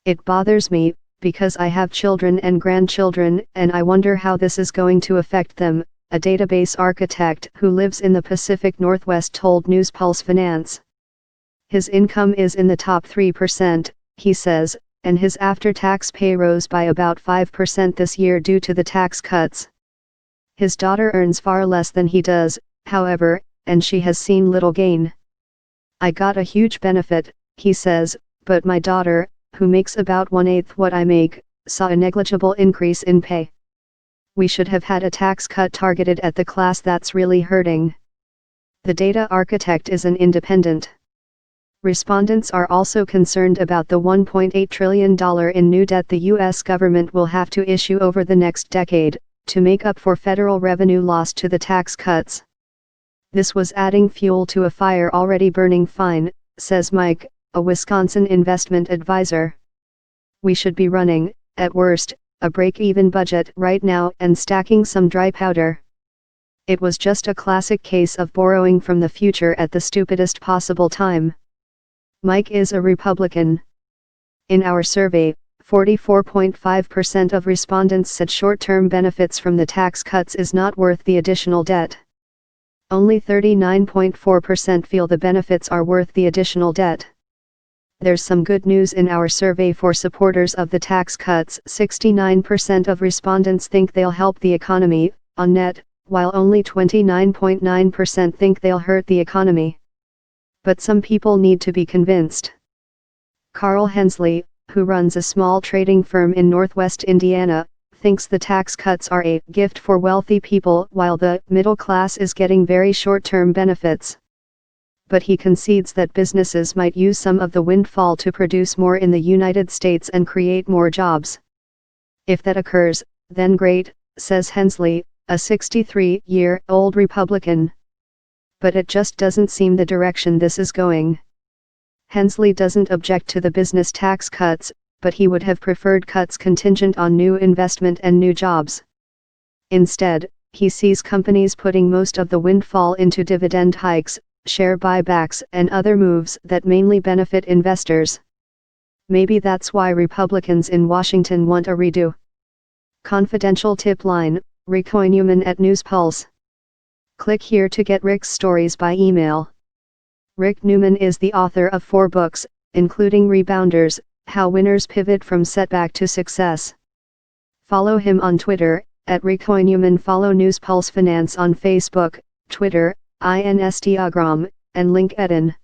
It bothers me, because I have children and grandchildren, and I wonder how this is going to affect them, a database architect who lives in the Pacific Northwest told NewsPulse Finance. His income is in the top 3%, he says, and his after-tax pay rose by about 5% this year due to the tax cuts. His daughter earns far less than he does, however, and she has seen little gain. I got a huge benefit, he says, but my daughter, who makes about 1/8 what I make, saw a negligible increase in pay. We should have had a tax cut targeted at the class that's really hurting. The data architect is an independent. Respondents are also concerned about the $1.8 trillion in new debt the U.S. government will have to issue over the next decade, to make up for federal revenue lost to the tax cuts. This was adding fuel to a fire already burning fine, says Mike, a Wisconsin investment advisor. We should be running, at worst, a break-even budget right now and stacking some dry powder. It was just a classic case of borrowing from the future at the stupidest possible time. Mike is a Republican. In our survey, 44.5% of respondents said short-term benefits from the tax cuts is not worth the additional debt. Only 39.4% feel the benefits are worth the additional debt. There's some good news in our survey for supporters of the tax cuts. 69% of respondents think they'll help the economy, on net, while only 29.9% think they'll hurt the economy. But some people need to be convinced. Carl Hensley, who runs a small trading firm in Northwest Indiana, thinks the tax cuts are a gift for wealthy people while the middle class is getting very short-term benefits. But he concedes that businesses might use some of the windfall to produce more in the United States and create more jobs. If that occurs, then great, says Hensley, a 63-year-old Republican. But it just doesn't seem the direction this is going. Hensley doesn't object to the business tax cuts, but he would have preferred cuts contingent on new investment and new jobs. Instead, he sees companies putting most of the windfall into dividend hikes, share buybacks and other moves that mainly benefit investors. Maybe that's why Republicans in Washington want a redo. Confidential tip line, Rick Newman at NewsPulse. Click here to get Rick's stories by email. Rick Newman is the author of 4 books, including Rebounders, How Winners Pivot from Setback to Success. Follow him on Twitter, at Rick Newman. Follow NewsPulse Finance on Facebook, Twitter, Instagram, and LinkedIn.